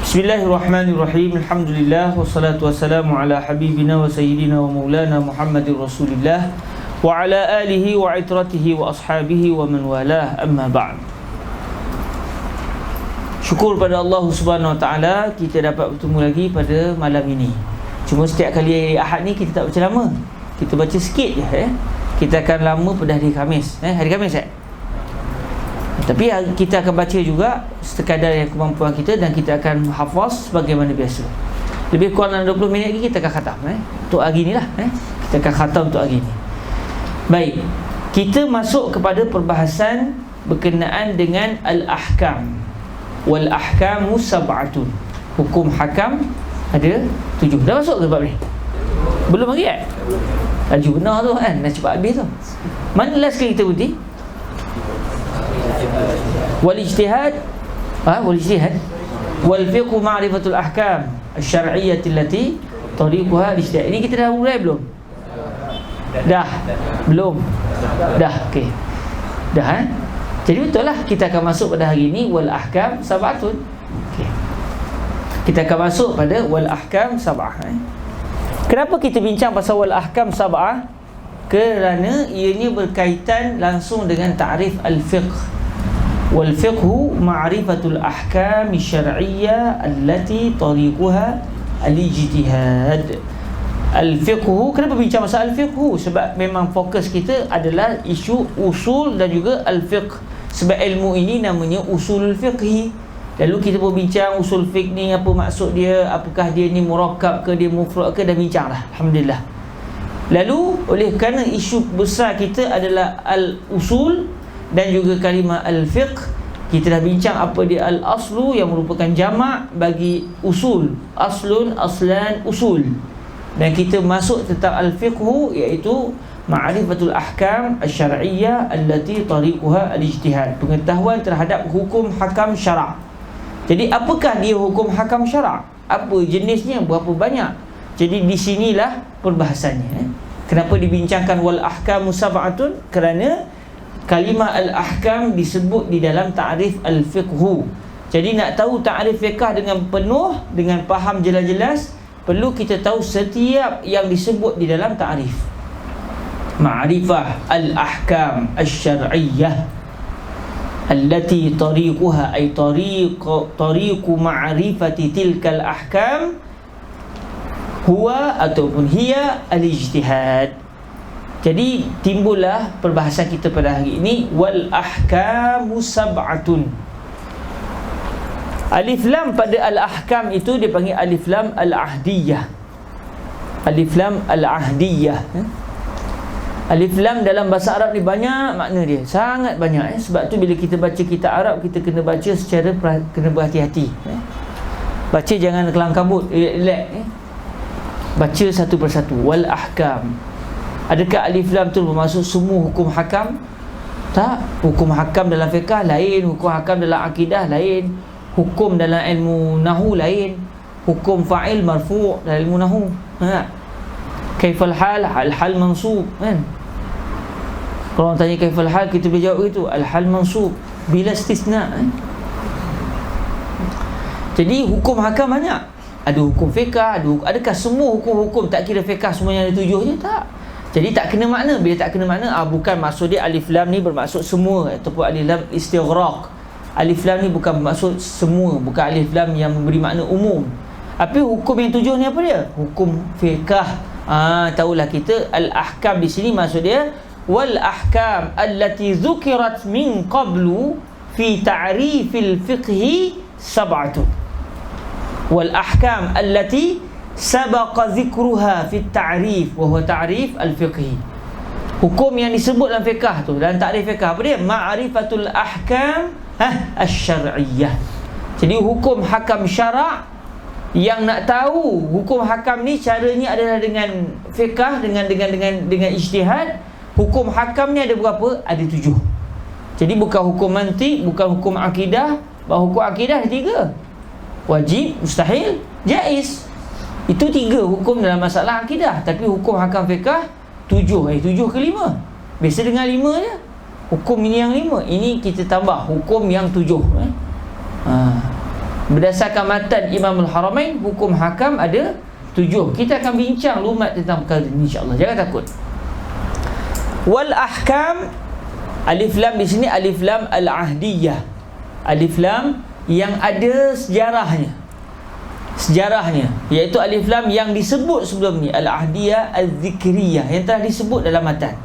Bismillahirrahmanirrahim. Alhamdulillah wassalatu wassalamu ala habibina wa sayyidina wa maulana Muhammadir Rasulillah wa ala alihi wa itratihi wa ashabihi wa man walah, amma ba'd. Syukur pada Allah Subhanahu wa taala kita dapat bertemu lagi pada malam ini. Cuma setiap kali Ahad ni kita tak baca lama. Kita baca sikit je Kita akan lama pada hari Khamis. Hari Khamis Tapi kita akan baca juga sekadar yang kemampuan kita, dan kita akan hafaz sebagaimana biasa. Lebih kurang dalam 20 minit lagi kita akan khatam untuk hari ni lah. Kita akan khatam untuk hari ni. Baik, kita masuk kepada perbahasan berkenaan dengan al-ahkam. Wal ahkamu sab'atun. Hukum hakam ada 7. Dah masuk ke bab ni? Belum lagi laju benar tu dah cepat habis tu. Mana last kali kita berhenti? Wal ijtihad wal fiqh ma'rifatul ahkam asy-syar'iyyah allati tariquha al-ijtihad. Ini kita dah mulai belum? Belum. Okey. Jadi betul lah, kita akan masuk pada hari ini wal ahkam sab'atun. Okey. Kita akan masuk pada wal ahkam sab'ah. Kenapa kita bincang pasal wal ahkam sab'ah? Kerana ianya berkaitan langsung dengan ta'rif al-fiqh. Wal fiqhu ma'rifatul ahkam syar'iyyah allati tariquha al-ijtihad. Al-fiqhu, kenapa bincang pasal al-fiqhu? Sebab memang fokus kita adalah isu usul dan juga al-fiqh. Sebab ilmu ini namanya usul fiqhi. Lalu kita pun bincang usul fiqh ni, apa maksud dia, apakah dia ni murakkab ke, dia mufrad ke, dah bincang dah, alhamdulillah. Lalu oleh kerana isu besar kita adalah al-usul dan juga kalimah al-fiqh, kita dah bincang apa dia al-aslu yang merupakan jamak bagi usul. Aslun, aslan, usul. Dan kita masuk tentang al-fiqhu, iaitu ma'rifatul ahkam asy-syar'iyyah allati tariquha al-ijtihad. Pengetahuan terhadap hukum hakam syarak. Jadi apakah dia hukum hakam syarak? Apa jenisnya? Berapa banyak? Jadi di sinilah perbahasannya. Kenapa dibincangkan wal ahkamu sab'atun? Kerana kalimah al-ahkam disebut di dalam ta'rif al-fiqhu. Jadi nak tahu ta'rif fiqh dengan penuh, dengan faham jelas-jelas, perlu kita tahu setiap yang disebut di dalam ta'rif. Ma'rifah al-ahkam asy-syar'iyyah allati tariquha ay tariqu ma'rifati tilkal ahkam huwa ataupun hiya al-ijtihad. Jadi timbullah perbahasan kita pada hari ini wal ahkamu sab'atun. Alif lam pada al-ahkam itu dipanggil alif lam al-ahdiyah. Alif lam al-ahdiyah. Alif lam dalam bahasa Arab ni banyak makna dia, sangat banyak. Sebab tu bila kita baca kitab Arab, kita kena baca secara kena berhati-hati. Baca jangan kelang kabut, relax. Baca satu persatu. Wal ahkam. Adakah alif lam tu bermaksud semua hukum hakam? Tak. Hukum hakam dalam fiqh lain, hukum hakam dalam akidah lain, hukum dalam ilmu nahu lain, hukum fa'il marfu' dalam ilmu nahu. Kaifal hal, al-hal mansub kan? Kalau orang tanya kaifal hal, kita boleh jawab begitu, al-hal mansub bila istisna. Jadi hukum hakam banyak. Ada hukum fiqh, adakah semua hukum-hukum tak kira fiqh semuanya ada 7 je? Tak. Jadi tak kena makna. Bila tak kena makna, bukan maksud dia alif lam ni bermaksud semua, ataupun alif lam istighraq. Alif lam ni bukan bermaksud semua, bukan alif lam yang memberi makna umum. Tapi hukum yang 7 ni apa dia? Hukum fiqh. Tahulah kita al-ahkam di sini maksud dia wal ahkam allati dzukirat min qablu fi ta'rifil fiqhi sab'atun. Wal ahkam allati sabaqa dzikruha fi ta'rif wa huwa ta'rif al-fiqhi. Hukum yang disebut dalam fiqh tu, dalam ta'rif fiqh apa dia? Ma'rifatul ahkam asy-syar'iyyah. Jadi hukum hakam syarak. Yang nak tahu hukum hakam ni caranya adalah dengan fiqh, dengan ijtihad. Hukum hakam ni ada berapa? Ada 7. Jadi bukan hukum mantiq, bukan hukum akidah. Hukum akidah ada 3. Wajib, mustahil, jaiz. Itu 3 hukum dalam masalah akidah. Tapi hukum hakam fiqh 7. 7 ke 5? Biasa dengan 5 je. Hukum ini yang 5. Ini kita tambah hukum yang 7. Berdasarkan matan Imam Al-Haramain, hukum hakam ada 7. Kita akan bincang lumat tentang perkara ini insya-Allah. Jangan takut. Wal ahkam, alif lam di sini alif lam al-ahdiyah. Alif lam yang ada sejarahnya, iaitu alif lam yang disebut sebelum ni, al-ahdiyah al-zikriyah, yang telah disebut dalam matan.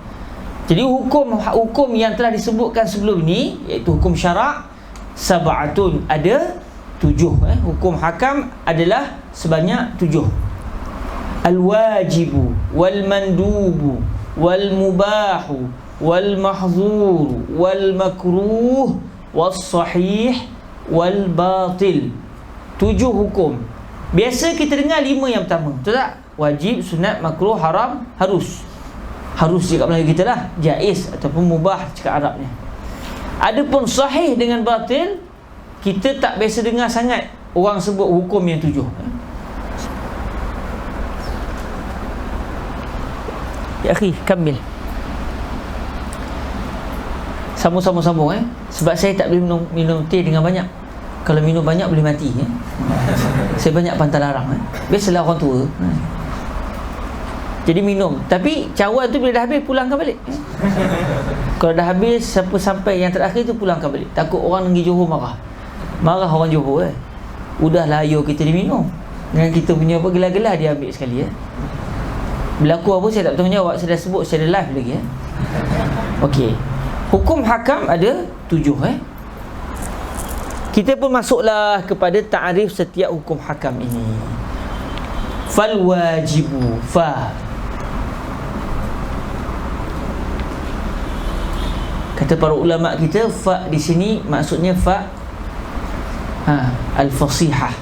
Jadi hukum yang telah disebutkan sebelum ni, iaitu hukum syarak, sab'atun, ada 7. Hukum hakam adalah sebanyak 7. Al-wajibu wal mandubu wal mubahu wal mahzuru wal makruh was sahih wal batil. 7 hukum. Biasa kita dengar 5 yang pertama, betul tak? Wajib, sunat, makruh, haram, harus. Harus cakap Melayu kita lah, jaiz ataupun mubah cakap Arabnya. Adapun sahih dengan batil, kita tak biasa dengar sangat orang sebut hukum yang 7. Ya akhi, kamil. Sambung. Sebab saya tak boleh minum teh dengan banyak. Kalau minum banyak boleh mati. Saya banyak pantang larang. Biasalah orang tua. Jadi minum. Tapi cawan tu bila dah habis, pulangkan balik. Kalau dah habis, siapa sampai yang terakhir tu pulangkan balik. Takut orang negeri Johor marah. Marah orang Johor. Udahlah ayo kita diminum. Dengan kita punya apa, gelar-gelar dia ambil sekali. Berlaku apa saya tak bertanggungjawab. Saya dah sebut, saya dah live lagi. Okey. Hukum hakam ada 7. Kita pun masuklah kepada ta'rif setiap hukum hakam ini. Fal wajibu, kata para ulama kita, fa di sini maksudnya al-fasihah.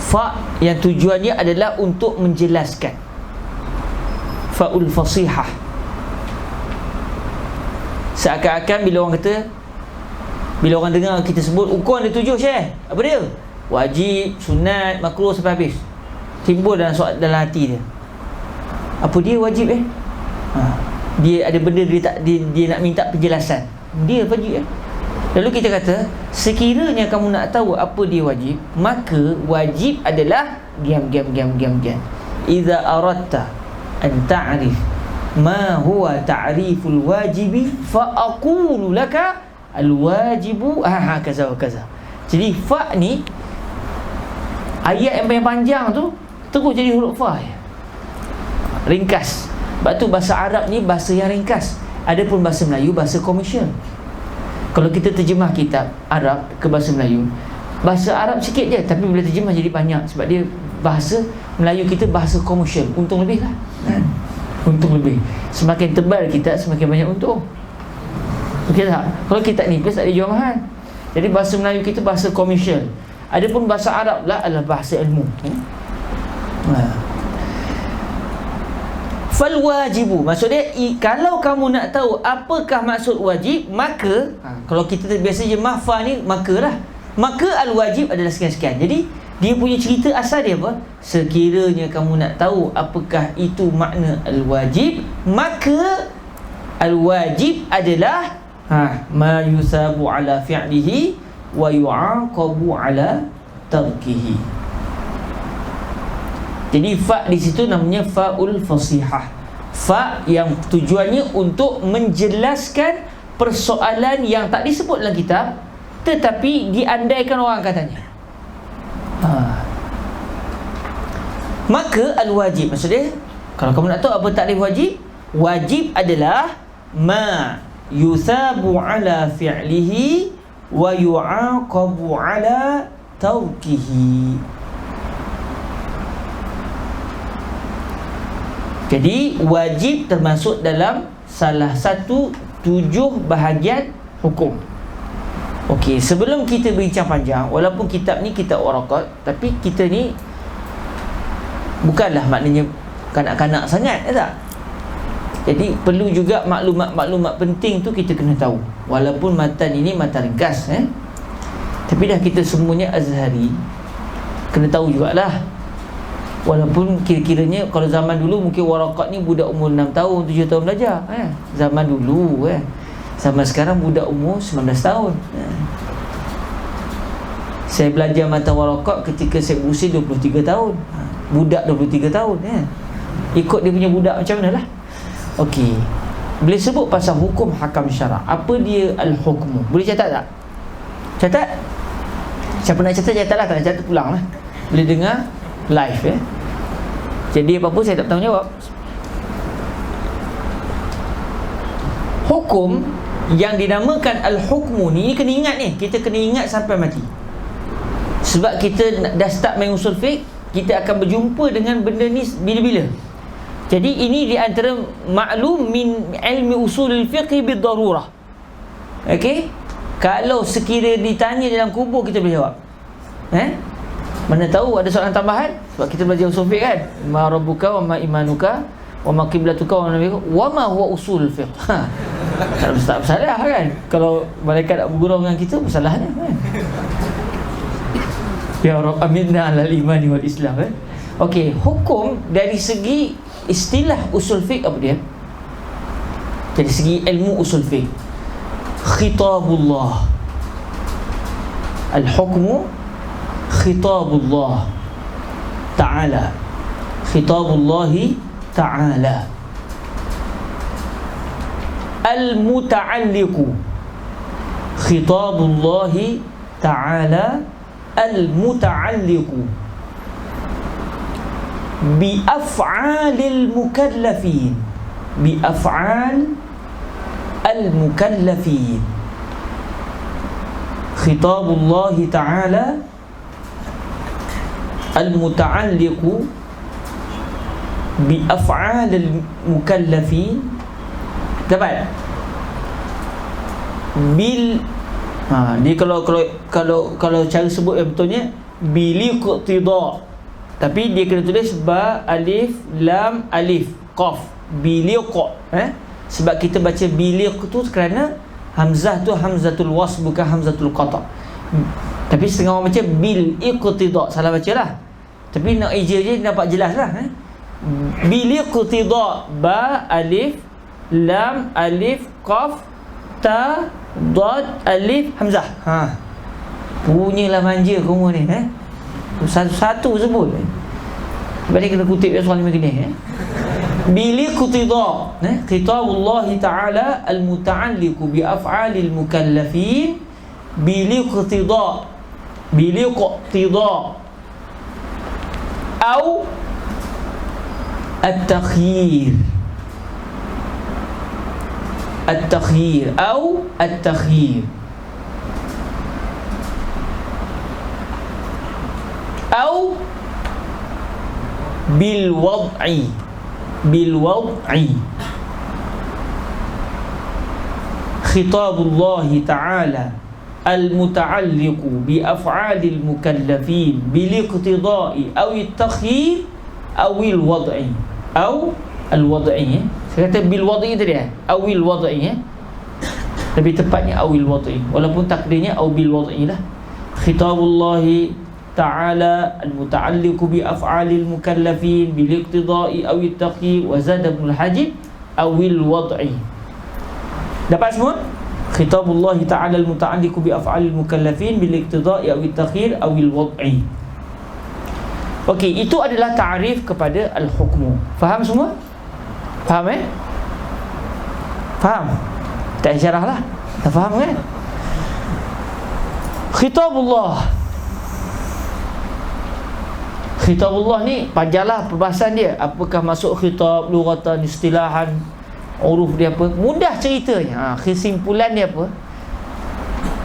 Fa yang tujuannya adalah untuk menjelaskan. Faul fasihah. Seakan-akan bila orang dengar kita sebut hukum ada 7, Syekh, apa dia? Wajib, sunat, makruh sampai habis. Timbul dalam hati dia, apa dia wajib dia ada benda dia nak minta penjelasan. Dia wajib. Lalu kita kata, sekiranya kamu nak tahu apa dia wajib, maka wajib adalah gam. Idza aradta an ta'rif ma huwa ta'riful wajibi fa aqulu laka al-wajibu kaza wa kaza. Jadi fa ni, ayat yang panjang tu terus jadi huruf fa. Ringkas. Sebab tu bahasa Arab ni bahasa yang ringkas. Adapun bahasa Melayu bahasa komersial. Kalau kita terjemah kitab Arab ke bahasa Melayu, bahasa Arab sikit je, tapi bila terjemah jadi banyak. Sebab dia bahasa Melayu kita bahasa komersial. Untung lebih lah. Untung lebih. Semakin tebal kita, semakin banyak untung. Okey tak? Kalau kita nipis tak dijual mahal. Jadi bahasa Melayu kita bahasa komersial. Adapun bahasa Arab lah adalah bahasa ilmu. Fal wajibu, maksudnya kalau kamu nak tahu apakah maksud wajib, maka kalau kita biasa je mahfa ni, maka lah. Maka al-wajib adalah sekian-sekian. Jadi dia punya cerita asal dia apa? Sekiranya kamu nak tahu apakah itu makna al-wajib, maka al-wajib adalah ma yusabu ala fi'lihi wa yu'aqabu ala tarkihi. Jadi fa di situ namanya faul fasihah. Fa yang tujuannya untuk menjelaskan persoalan yang tak disebut dalam kitab, tetapi diandaikan orang katanya. Maka al-wajib, maksudnya kalau kamu nak tahu apa takrif wajib, wajib adalah ma yusabu ala fi'lihi wa yu'aqabu ala tarkihi. Jadi wajib termasuk dalam salah satu 7 bahagian hukum. Okey, sebelum kita bincang panjang, walaupun kitab ni kitab warakat, tapi kita ni bukanlah maknanya kanak-kanak sangat, tak? Jadi perlu juga maklumat-maklumat penting tu kita kena tahu. Walaupun matan ini matan ringkas, tapi dah kita semuanya Azhari, kena tahu jugalah. Walaupun kira-kiranya kalau zaman dulu mungkin warakat ni budak umur 6 tahun, 7 tahun belajar, zaman dulu. Zaman sekarang budak umur 19 tahun. Saya belajar mata warakat ketika saya berusia 23 tahun. Budak 23 tahun ya. Ikut dia punya budak macam mana lah. Okey. Boleh sebut pasal hukum hakam syarak. Apa dia al-hukmu? Boleh catat tak? Catat? Siapa nak catat, catat lah. Tak nak catat, pulang lah. Boleh dengar live ya. Jadi apa-apa saya tak bertanggungjawab. Hukum yang dinamakan al-hukmu ni kena ingat ni. Kita kena ingat sampai mati. Sebab kita dah start main usul fiqh, kita akan berjumpa dengan benda ni bila-bila. Jadi ini di antara maklum min ilmi usulul fiqh bid-darurah. Okey? Kalau sekiranya ditanya dalam kubur, kita boleh jawab. Mana tahu ada soalan tambahan. Sebab kita belajar usul fiqh kan. Ma rabbuka wa ma imanuka wa ma qiblatuka wa nabiyuka wa ma huwa usul fiqh. Tak bersalah kan. Kalau malaikat nak bergurau dengan kita, bersalahnya kan. Ya Rabb aminna alal imani wal islam kan. Okey, hukum dari segi istilah usul fiqh apa dia? Dari segi ilmu usul fiqh, khitabullah. Al-hukmu khitabullah ta'ala. Khitabullahi ta'ala. Al-muta'alliqu. Khitabullahi ta'ala al-muta'alliqu bi af'alil mukallafin. Bi af'al al-mukallafin. Khitabullahi ta'ala al-muta'alliqu bi af'alil mukallafin. Dapat? Bil dia kalau cara sebut yang betulnya biliqtida. Tapi dia kena tulis ba alif lam alif qaf biliq. Sebab kita baca biliq tu kerana hamzah tu hamzatul wasl bukan hamzatul qata'. Tapi setengah orang baca bil iqtida, salah bacalah. Tapi nak ija je nampak jelaslah. Biliqtida ba alif lam alif qaf ta dad alif hamzah. Punyalah manja kamu ni satu-satu sebut. Balik kena kutip dia soalan macam ni. Biliqtida, khitabullahi ta'ala al-muta'alliqu bi af'alil mukallafin. Biliqtida au at-takhyir. التخيير أو التخيير أو بالوضع. خطاب الله تعالى المتعلق بأفعال المكلفين بالاقتضاء أو التخيير أو الوضع أو الوضعي. Saya kata bil wad'i tadi awil wad'i lebih tepatnya awil wad'i, walaupun takdirnya aw bil wad'i lah. Khitabullahi ta'ala al-muta'alliqu bi af'alil mukallafin bil iqtida'i aw at-taqyi wa zada ibn al-hajib awil wad'i. Dapat semua? Khitabullahi ta'ala al-muta'alliqu bi af'alil mukallafin bil iqtida'i aw at-taqyi awil wad'i. Okey, itu adalah ta'rif kepada al-hukmu. Faham semua? Faham Faham? Tak syarah lah. Tak faham kan? Khitabullah. Khitabullah ni panjanglah perbahasan dia. Apakah masuk khitab, lughatan, istilahan, uruf dia apa? Mudah ceritanya. Kesimpulan dia apa?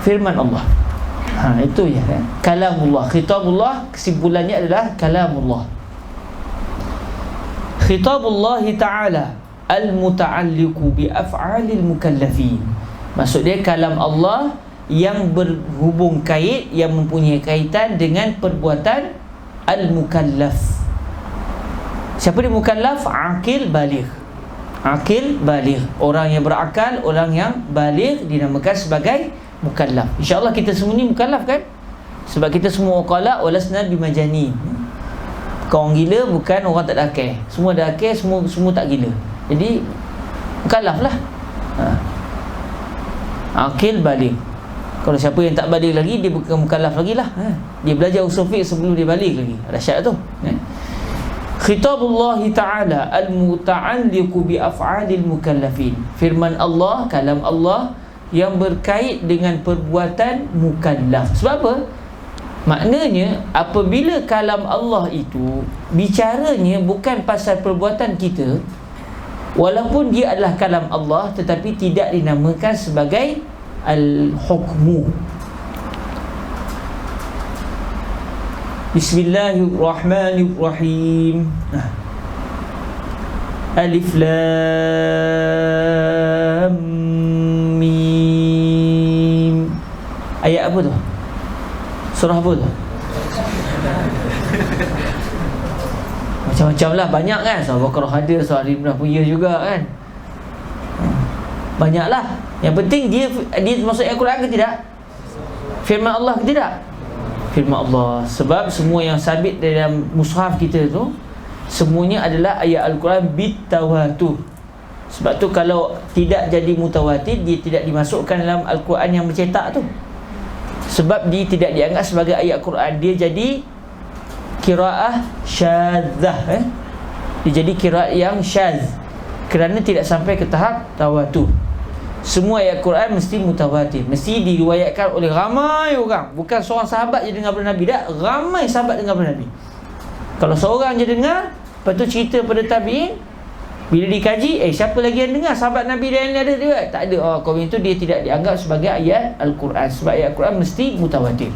Firman Allah. Itu ya kan? Kalamullah. Khitabullah kesimpulannya adalah kalamullah. Khitabullahi ta'ala al-muta'alliqu bi af'alil mukallafin. Maksud dia kalam Allah yang berhubung kait, yang mempunyai kaitan dengan perbuatan al-mukallaf. Siapa dia mukallaf? Aqil baligh. Aqil baligh, orang yang berakal, orang yang baligh dinamakan sebagai mukallaf. InsyaAllah kita semua ni mukallaf kan? Sebab kita semua uqala walasna bimajanin. Orang gila bukan orang tak ada akal. Semua ada akal, semua tak gila. Jadi mukallaf lah. Aqil baligh. Kalau siapa yang tak balik lagi, dia bukan mukallaf lagi lah. Dia belajar usul fiqh sebelum dia balik lagi. Dahsyat tu. Khitabullah Ta'ala al-muta'alliqu bi af'alil mukallafin. Firman Allah, kalam Allah yang berkait dengan perbuatan mukallaf. Sebab apa? Maknanya apabila kalam Allah itu bicaranya bukan pasal perbuatan kita, walaupun dia adalah kalam Allah, tetapi tidak dinamakan sebagai al-hukmu. Bismillahirrahmanirrahim. Alif Lam Mim. Ayat apa tu? Surah apa tu? Macam-macam lah, banyak kan. Surah Baqarah ada, Surah Al-Imran punya juga kan. Banyak lah. Yang penting dia masuk Al-Quran ke tidak? Firman Allah ke tidak? Firman Allah. Sebab semua yang sabit dalam mushaf kita tu semuanya adalah ayat Al-Quran bitawatur. Sebab tu kalau tidak jadi mutawatir, dia tidak dimasukkan dalam Al-Quran yang bercetak tu. Sebab dia tidak dianggap sebagai ayat Quran. Dia jadi qiraah syadzah. Dia jadi qiraat yang syadz kerana tidak sampai ke tahap tawatur. Semua ayat Quran mesti mutawatir, mesti diriwayatkan oleh ramai orang. Bukan seorang sahabat je dengar daripada Nabi, tak, ramai sahabat dengar daripada Nabi. Kalau seorang je dengar, lepas tu cerita pada tabi'in, bila dikaji, siapa lagi yang dengar? Sahabat Nabi yang ada juga? Tak ada. Kaum itu dia tidak dianggap sebagai ayat Al-Quran. Sebab ayat Al-Quran mesti mutawatir.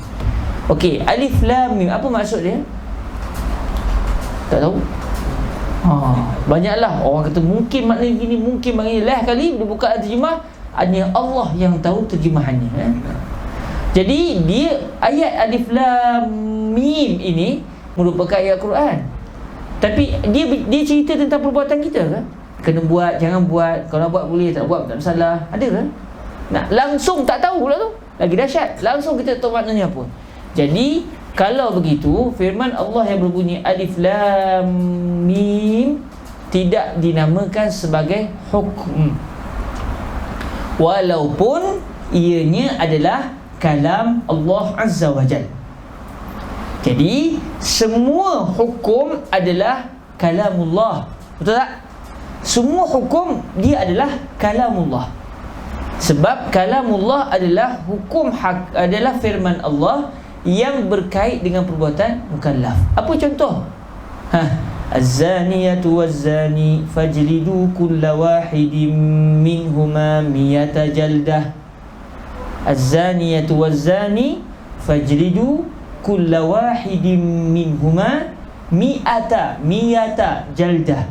Okey, Alif Lam Mim, apa maksud dia? Tak tahu. Banyaklah orang kata mungkin maknanya gini, mungkin maknanya lah. Kali dia buka terjemah, hanya Allah yang tahu terjemahannya. Jadi dia ayat Alif Lam Mim ini merupakan ayat Quran. Tapi dia cerita tentang perbuatan kita kan? Kena buat, jangan buat. Kalau nak buat boleh, tak buat tak masalah. Ada kan? Nak langsung tak tahu pula tu. Lagi dahsyat. Langsung kita tahu maknanya apa. Jadi kalau begitu, firman Allah yang berbunyi Alif Lam Mim tidak dinamakan sebagai hukum, walaupun ianya adalah kalam Allah Azza wa Jal. Jadi semua hukum adalah kalamullah. Betul tak? Semua hukum dia adalah kalamullah. Sebab kalamullah adalah hukum hak, adalah firman Allah yang berkait dengan perbuatan mukallaf. Apa contoh? Az-zaniyatu waz-zani fajlidu kulla wahidin minhuma miyata jaldah. Az-zaniyatu waz-zani fajlidu kulla wahidin minhuma miyata jaldah.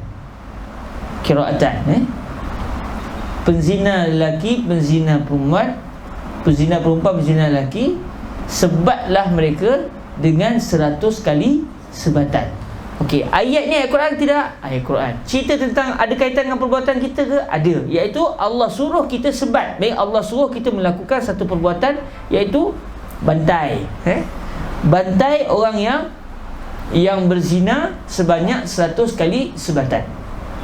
Qiraatan. Penzina lelaki, penzina perempuan, penzina perempuan, penzina lelaki, sebatlah mereka dengan 100 kali sebatan. Okey, ayat ni ayat Quran tidak? Ayat Quran. Cerita tentang ada kaitan dengan perbuatan kita ke? Ada. Iaitu Allah suruh kita sebat. Baik, Allah suruh kita melakukan satu perbuatan, iaitu bantai. Bantai orang yang berzina sebanyak 100 kali sebatan.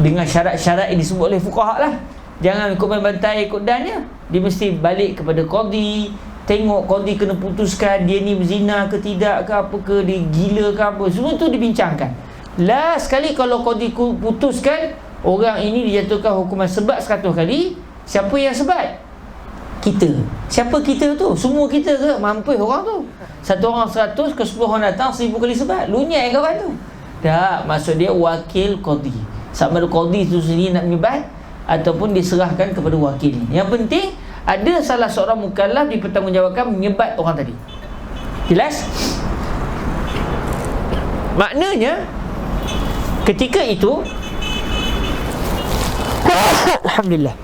Dengan syarat-syarat yang disebut oleh fuqaha lah. Jangan ikut main bantai ikut dannya. Dia mesti balik kepada qadi, tengok qadi kena putuskan dia ni berzina ke tidak ke, apa ke, dia gila ke apa. Semua tu dibincangkan. Last sekali kalau qadi putuskan orang ini dijatuhkan hukuman sebat 100 kali, siapa yang sebat? Kita. Siapa kita tu? Semua kita ke? Mampus orang tu. Satu orang 100 ke 10 orang datang 1000 kali sebat. Lunyai kawan tu. Tak, maksud dia wakil qadi. Sama ada qadi tu sendiri nak menyebat ataupun diserahkan kepada wakil. Yang penting ada salah seorang mukallaf dipertanggungjawabkan menyebat orang tadi. Jelas? Maknanya ketika itu alhamdulillah.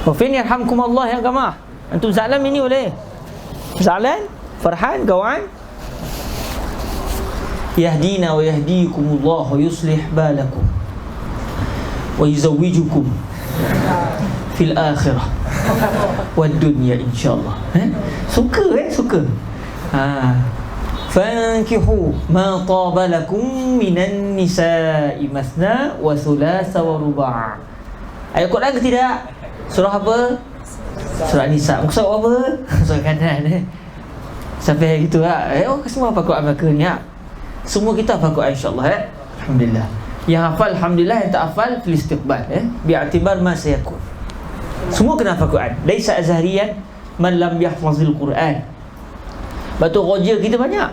Wafin yarhamkumullah ya jamaah. Antum za'lan ini boleh? Za'lan? Farhan? Kawan? Yahdina wa yahdikumullah wa yuslih balakum wa yuzawwijukum fil akhirah wad dunya insyaallah. Suka suka. Fankihu ma taba lakum minan nisa'i masna wa thulatha wa ruba'. Ayat Quran ke tidak? Surah apa? Surah Nisa. Muka surat apa? Surah kanan sampai gitu lah. Semua hafal Quran mereka ni semua kita hafal Quran insyaAllah Alhamdulillah. Yang hafal Alhamdulillah, yang tak hafal fil istiqbal bi'atibar ma sayakun. Semua kena hafal Quran. Laisa azhariyan man lam yahfazil Quran. Batu roja kita banyak,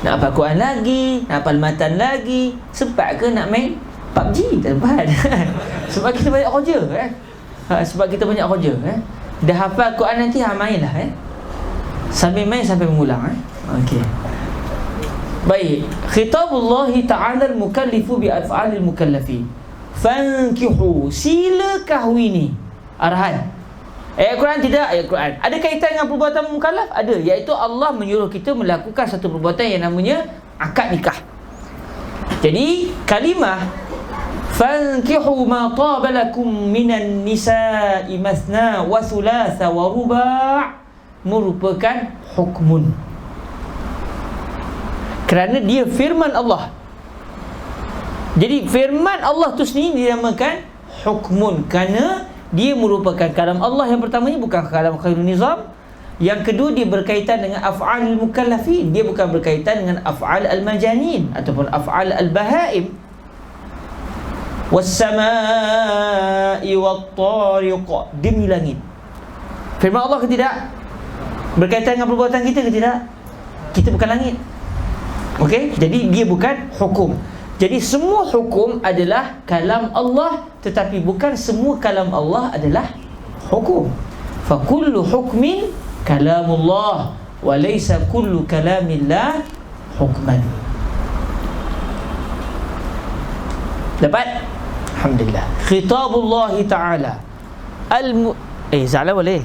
nak hafal Quran lagi, nak hafal matan lagi. Sempat ke nak main PUBG? Tak sempat. Sebab kita banyak roja sebab kita banyak roja dah hafal Quran nanti main lah sambil main sampai mengulang Okey. Baik, khitabullah ta'ala al-mukallifu bi af'alil mukallafin. Fankihu, sila kahwini. Arahan. Ayat Quran tidak? Ayat Quran. Ada kaitan dengan perbuatan mukallaf? Ada, iaitu Allah menyuruh kita melakukan satu perbuatan yang namanya akad nikah. Jadi kalimah fankihu ma taba lakum minan nisa'i mathna wa thulatha wa ruba' merupakan hukmun, kerana dia firman Allah. Jadi firman Allah tu sendiri dinamakan hukmun, kerana dia merupakan kalam Allah. Yang pertamanya bukan kalam khairul nizam. Yang kedua, dia berkaitan dengan af'al mukallafin. Dia bukan berkaitan dengan af'al al-majanin ataupun af'al al-bahaim. Was-sama'i wat-tariq, demi langit. Firman Allah ke tidak? Berkaitan dengan perbuatan kita ke tidak? Kita bukan langit. Okey, jadi dia bukan hukum. Jadi semua hukum adalah kalam Allah, tetapi bukan semua kalam Allah adalah hukum. Fa kullu hukmin kalamullah wa laysa kullu kalamillah hukman. Dapat? Alhamdulillah. Khitabullah ta'ala za'la boleh?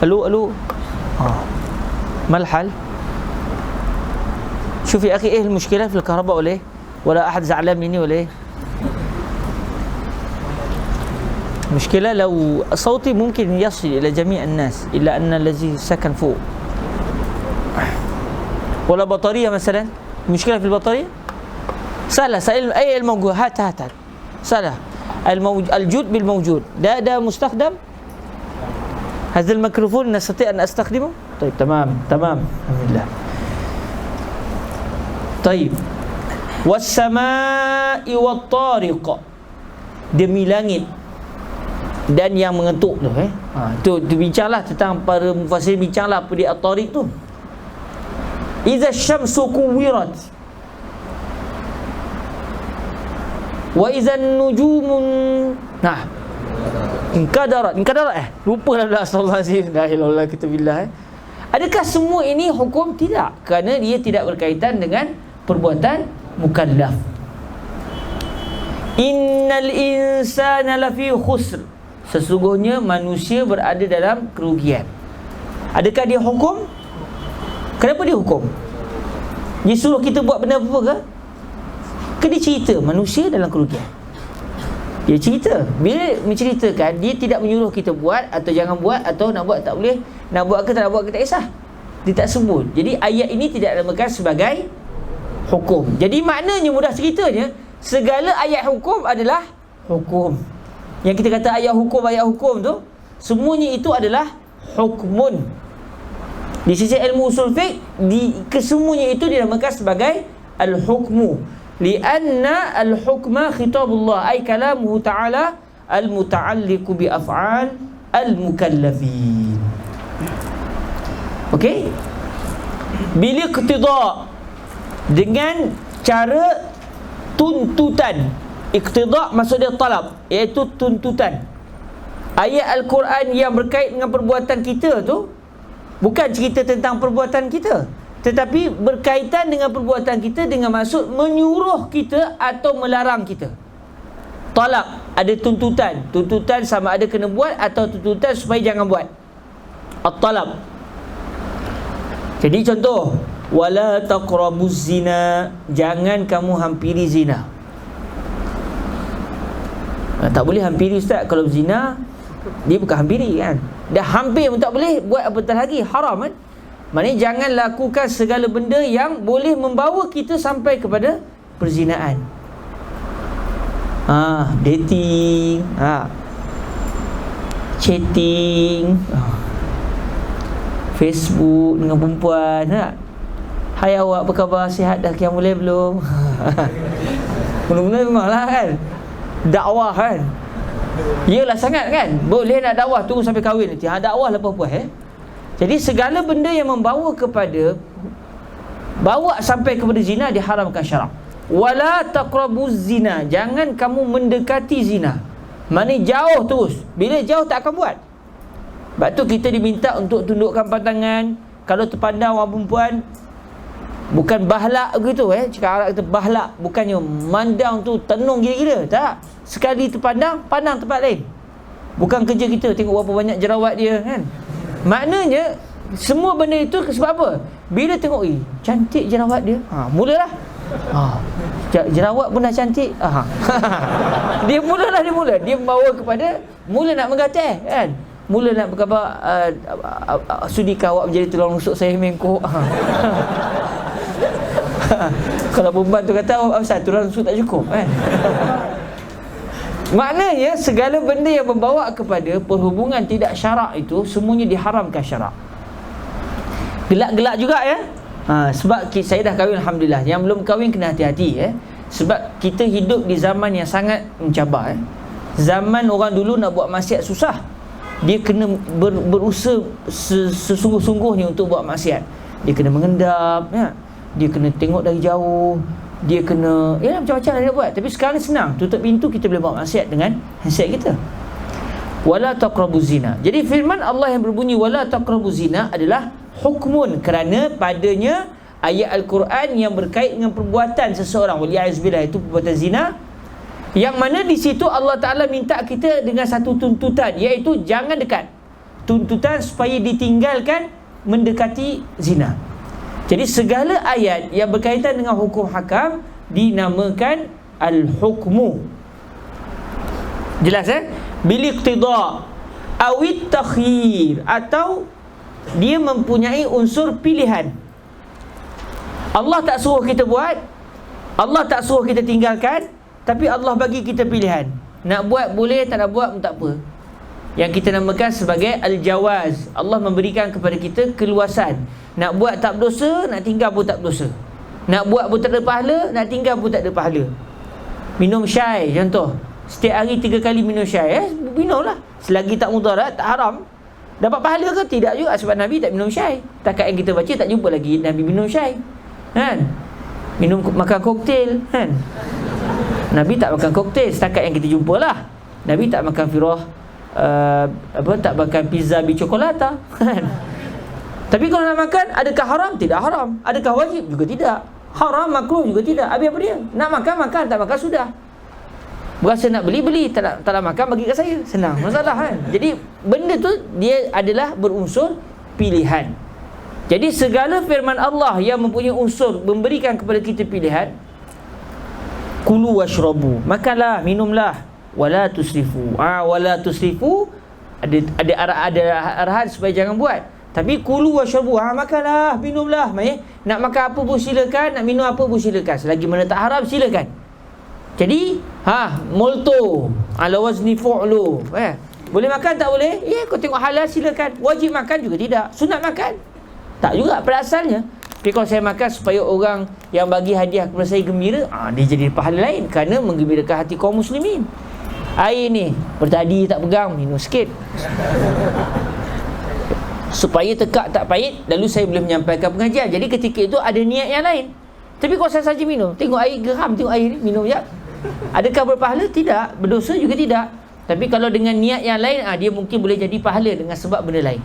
Alu ما الحل؟ شوف يا أخي إيه المشكلة في الكهرباء ولا إيه؟ ولا أحد زعلان مني ولا إيه؟ مشكلة لو صوتي ممكن يصل إلى جميع الناس إلا أن الذي سكن فوق. ولا بطارية مثلا؟ مشكلة في البطارية؟ سهلة، سأل أي الموجود، هات سهلة. الجود بالموجود ده مستخدم. هذا الميكروفون نستطيع أن أستخدمه؟ طيب تمام الحمد لله. طيب والسماء والطارق, demi langit dan yang mengetuk tu tu bincanglah tentang para mufassir, bincanglah apa dia at-tariq tu. Idza syamsu kuwirat wa idza an-nujumun Inkadarat lupa lah. Astagfirullahaladzim, la ilaha illallah, kita billah. Adakah semua ini hukum? Tidak, kerana dia tidak berkaitan dengan perbuatan mukallaf. Innal insana lafi khusr, sesungguhnya manusia berada dalam kerugian. Adakah dia hukum? Kenapa dia hukum? Dia suruh kita buat benda apa ke? Dia cerita manusia dalam kerugian. Dia cerita. Bila menceritakan, dia tidak menyuruh kita buat atau jangan buat, atau nak buat tak boleh, nak buat ke tak nak buat ke tak kisah. Dia tak sebut. Jadi ayat ini tidak dinamakan sebagai hukum. Jadi maknanya, mudah ceritanya, segala ayat hukum adalah hukum. Yang kita kata ayat hukum tu, semuanya itu adalah hukmun. Di sisi ilmu usul fiqh, kesemuanya itu dinamakan sebagai al-hukmu. Lianna al-hukma khitabullah, ay kalamuhu ta'ala al-muta'alliqu bi af'al al-mukallafin. Okey? Bil iqtida', dengan cara tuntutan. Iqtida' maksud dia talab, iaitu tuntutan. Ayat Al-Quran yang berkait dengan perbuatan kita tu bukan cerita tentang perbuatan kita, tetapi berkaitan dengan perbuatan kita dengan maksud menyuruh kita atau melarang kita. Talab, ada tuntutan. Tuntutan sama ada kena buat atau tuntutan supaya jangan buat. At-talab. Jadi contoh, wala taqrabuz zina, jangan kamu hampiri zina. Tak boleh hampiri ustaz. Kalau zina, dia bukan hampiri kan. Dah hampir pun tak boleh, buat apatah lagi, haram kan. Maknanya jangan lakukan segala benda yang boleh membawa kita sampai kepada perzinaan. Dating, chatting, Facebook dengan perempuan, tak? Hai awak, apa khabar? Sihat dah? Qiyamul Lail belum? Mula-mula memanglah kan dakwah kan. Yelah sangat kan. Boleh nak dakwah tunggu sampai kahwin nanti. Dakwah lah apa-apa Jadi segala benda yang membawa kepada bawa sampai kepada zina diharamkan syarak. Wala taqrabuz zina, jangan kamu mendekati zina. Maknanya jauh terus. Bila jauh tak akan buat. Sebab tu kita diminta untuk tundukkan pandangan. Kalau terpandang orang perempuan, bukan bahlak begitu cakap Arab kata bahlak, bukannya mandang tu tenung gila-gila, tak. Sekali terpandang, pandang tempat lain. Bukan kerja kita tengok berapa banyak jerawat dia kan. Maknanya semua benda itu sebab apa? Bila tengok cantik jerawat dia, mulalah. Jerawat pun dah cantik. Dia membawa kepada mula nak menggatal kan. Mula nak berkhabar, sudikah awak menjadi tulang rusuk saya mengkok. Kalau perempuan tu kata awak asal tulang rusuk tak cukup kan. Maknanya segala benda yang membawa kepada perhubungan tidak syarak itu semuanya diharamkan syarak. Gelak-gelak juga sebab saya dah kahwin alhamdulillah. Yang belum kahwin kena hati-hati sebab kita hidup di zaman yang sangat mencabar Zaman orang dulu nak buat maksiat susah. Dia kena berusaha sesungguh-sungguhnya untuk buat maksiat. Dia kena mengendap dia kena tengok dari jauh, dia kena macam-macam dia buat. Tapi sekarang senang, tutup pintu kita boleh buat maksiat dengan handset kita. Wala taqrabuz zina. Jadi firman Allah yang berbunyi wala taqrabuz zina adalah hukmun, kerana padanya ayat Al-Quran yang berkait dengan perbuatan seseorang, wali'azbillah, itu perbuatan zina, yang mana di situ Allah Ta'ala minta kita dengan satu tuntutan, iaitu jangan dekat. Tuntutan supaya ditinggalkan mendekati zina. Jadi segala ayat yang berkaitan dengan hukum hakam dinamakan al-hukmu. Jelas bil iqtida' awit takhir, atau dia mempunyai unsur pilihan. Allah tak suruh kita buat, Allah tak suruh kita tinggalkan, tapi Allah bagi kita pilihan. Nak buat boleh, tak nak buat pun tak apa. Yang kita namakan sebagai al-jawaz. Allah memberikan kepada kita keluasan. Nak buat tak berdosa, nak tinggal pun tak berdosa. Nak buat pun tak ada pahala, nak tinggal pun tak ada pahala. Minum syai contoh, setiap hari 3 kali minum syai, minumlah. Selagi tak mudarat, tak haram. Dapat pahala ke? Tidak juga, sebab Nabi tak minum syai. Takat yang kita baca tak jumpa lagi Nabi minum syai kan. Makan koktail kan. Nabi tak makan koktail setakat yang kita jumpa lah. Nabi tak makan firah tak makan pizza bicokolata kan. Tapi kalau nak makan, adakah haram? Tidak haram. Adakah wajib? Juga tidak. Haram, makruh juga tidak. Habis apa dia? Nak makan, makan. Tak makan, sudah. Berasa nak beli, tak nak makan, bagi kat saya. Senang, masalah kan. Jadi benda tu dia adalah berunsur pilihan. Jadi segala firman Allah yang mempunyai unsur memberikan kepada kita pilihan, kulu washrabu, makanlah, minumlah, wala tusrifu. Wala tusrifu ada arahan supaya jangan buat. Tapi kulu washrabu, makanlah, minumlah. Nak makan apa pun silakan, nak minum apa pun silakan, selagi mana tak haram silakan. Jadi molto ala wazni fu'lu, boleh makan tak boleh? Kau tengok halal silakan. Wajib makan juga tidak. Sunat makan tak juga pada asalnya. Tapi kalau saya makan supaya orang yang bagi hadiah kepada saya gembira, dia jadi pahala lain, kerana menggembirakan hati kaum muslimin. Air ni bertadi tak pegang, minum sikit supaya tekak tak pahit, lalu saya boleh menyampaikan pengajian. Jadi ketika itu ada niat yang lain. Tapi kalau saya saja minum, tengok air, geram tengok air ni, minum sekejap, adakah berpahala? Tidak. Berdosa juga tidak. Tapi kalau dengan niat yang lain, dia mungkin boleh jadi pahala dengan sebab benda lain.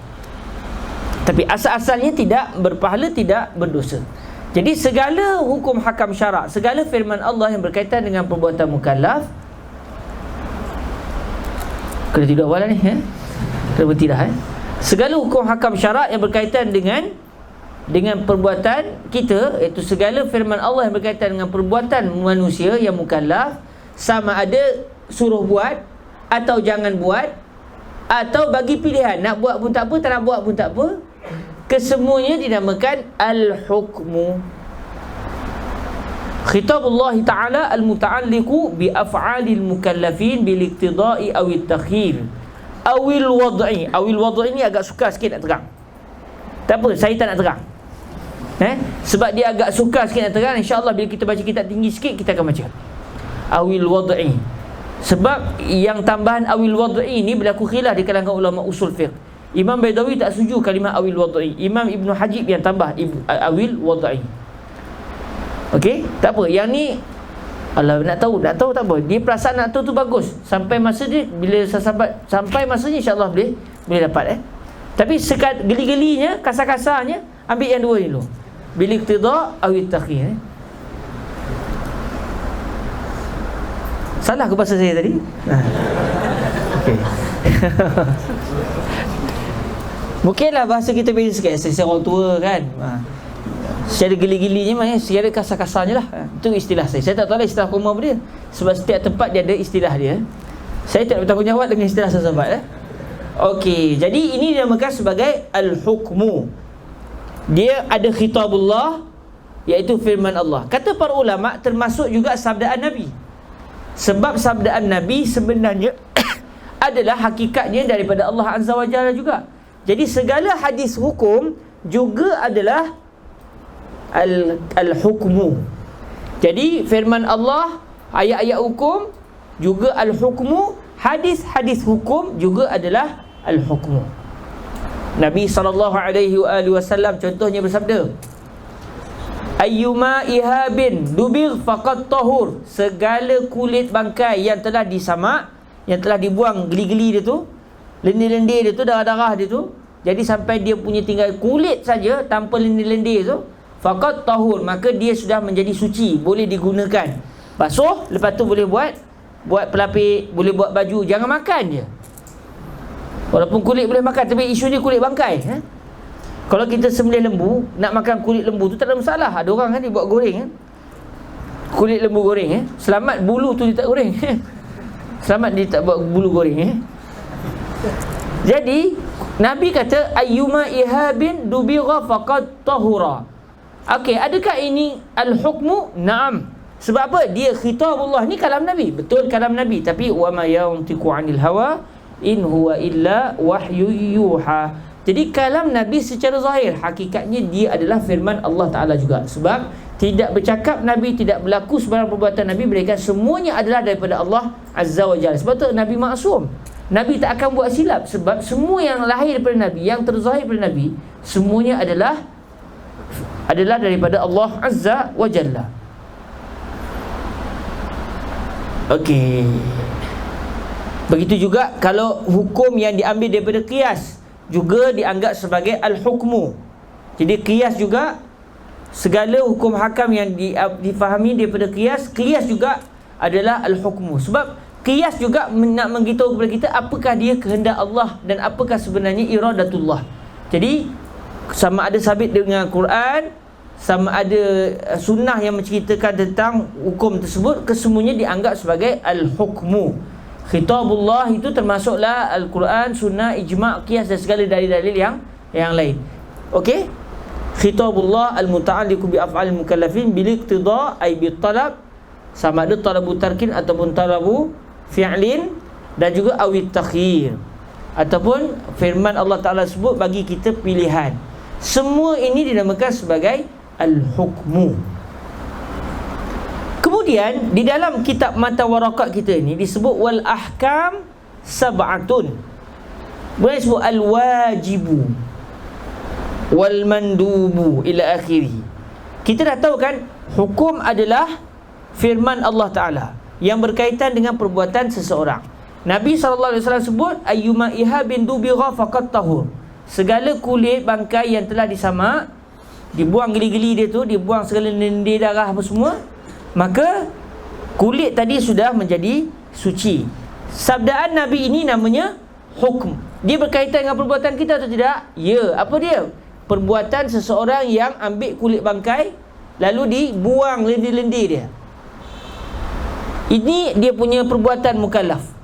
Tapi asal-asalnya tidak berpahala, tidak berdosa. Jadi segala hukum hakam syarak, segala firman Allah yang berkaitan dengan perbuatan mukallaf, kena tidur awal ni kena berhenti dah segala hukum hakam syarak yang berkaitan dengan perbuatan kita, iaitu segala firman Allah yang berkaitan dengan perbuatan manusia yang mukallaf, sama ada suruh buat atau jangan buat, atau bagi pilihan, nak buat pun tak apa, tak nak buat pun tak apa, kesemuanya dinamakan al-hukmu. Khitabullah Ta'ala al-muta'alliqu bi af'alil mukallafin bil iqtida'i aw at-takhir. awil wad'i. Awil wad'i ni agak sukar sikit nak terang. Tak apa, saya tak nak terang. Sebab dia agak sukar sikit nak terang. InsyaAllah bila kita baca kitab tinggi sikit, kita akan baca awil wad'i. Sebab yang tambahan awil wad'i ni berlaku khilaf di kalangan ulama usul fiqh. Imam Baidawi tak setuju kalimah awil wad'i. Imam Ibn Hajib yang tambah awil wad'i. Okey, tak apa. Yang ni Allah nak tahu tak apa. Dia perasaan nak tahu tu bagus. Sampai masa dia, bila sahabat sampai masanya insya-Allah boleh dapat Tapi geli-gelinya, kasar-kasarnya, ambil yang dua ni dulu. Bil iqtida' awil takhir. Salah ke bahasa saya tadi? Okey. Mungkinlah bahasa kita beza sikit. Saya orang tua kan. Secara gili-gilinya maknanya secara kasar-kasarnya lah. Itu istilah saya. Saya tak tahu lah istilah kumar apa dia. Sebab setiap tempat dia ada istilah dia. Saya tak bertanggungjawab dengan istilah sahabat. Okey, jadi ini dinamakan sebagai al-hukmu. Dia ada khitabullah, iaitu firman Allah. Kata para ulama termasuk juga sabdaan Nabi. Sebab sabdaan Nabi sebenarnya adalah hakikatnya daripada Allah Azza wa Jalla juga. Jadi segala hadis hukum juga adalah al-hukmu. Jadi firman Allah, ayat-ayat hukum juga al-hukmu, hadis-hadis hukum juga adalah al-hukmu. Nabi SAW contohnya bersabda, ayyuma ihabin dubir faqad tahur. Segala kulit bangkai yang telah disamak, yang telah dibuang geli-geli dia tu, lendir-lendir dia tu, darah-darah dia tu, jadi sampai dia punya tinggal kulit saja tanpa lendir-lendir tu, faqad tahur, maka dia sudah menjadi suci, boleh digunakan. Basuh, lepas tu boleh buat pelapik, boleh buat baju. Jangan makan je. Walaupun kulit boleh makan, tapi isu dia kulit bangkai. Kalau kita sembelih lembu, nak makan kulit lembu tu tak ada masalah. Ada orang kan dia buat goreng kulit lembu goreng selamat bulu tu dia tak goreng. Selamat dia tak buat bulu goreng Jadi Nabi kata ayyuma ihabin dubira faqad tahura. Okey, adakah ini al-hukmu? Naam. Sebab apa? Dia khitabullah, ni kalam Nabi. Betul kalam Nabi, tapi wa ma yantiqu 'anil hawa in huwa illa wahyu yuha. Jadi kalam Nabi secara zahir, hakikatnya dia adalah firman Allah Ta'ala juga. Sebab tidak bercakap Nabi, tidak berlaku sebarang perbuatan Nabi, mereka semuanya adalah daripada Allah Azza wa Jalla. Sebab tu Nabi maksum. Nabi tak akan buat silap. Sebab semua yang lahir daripada Nabi, yang terzahir daripada Nabi, semuanya adalah daripada Allah Azza wa Jalla. Okey. Begitu juga kalau hukum yang diambil daripada qiyas juga dianggap sebagai al-hukmu. Jadi qiyas juga, segala hukum hakam yang difahami daripada qiyas juga adalah al-hukmu. Sebab qiyas juga nak memberitahu kepada kita apakah dia kehendak Allah dan apakah sebenarnya iradatullah. Jadi sama ada sabit dengan Quran, sama ada sunnah yang menceritakan tentang hukum tersebut, kesemuanya dianggap sebagai al-hukmu. Khitabullah itu termasuklah Al-Quran, sunnah, ijma', qiyas dan segala dalil-dalil yang lain. Okey? Khitabullah al-muta'alliqu bi af'alil mukallafin bil iqtida' ay bi talab, sama ada talabu tarkin ataupun talabu fi'lin, dan juga awit takhir, ataupun firman Allah Ta'ala sebut bagi kita pilihan. Semua ini dinamakan sebagai al-hukmu. Kemudian di dalam kitab mata warakat kita ni disebut wal ahkam sab'atun. Boleh sebut al wajibu wal mandubu ila akhirih. Kita dah tahu kan, hukum adalah firman Allah Ta'ala yang berkaitan dengan perbuatan seseorang. Nabi SAW sebut ayyuma ihabin dubira faqad tahur. Segala kulit bangkai yang telah disamak, dibuang geli-geli dia tu, dibuang segala lendir darah apa semua, maka kulit tadi sudah menjadi suci. Sabdaan Nabi ini namanya hukum. Dia berkaitan dengan perbuatan kita atau tidak? Ya. Apa dia? Perbuatan seseorang yang ambil kulit bangkai lalu dibuang lendir-lendir dia. Ini dia punya perbuatan mukallaf.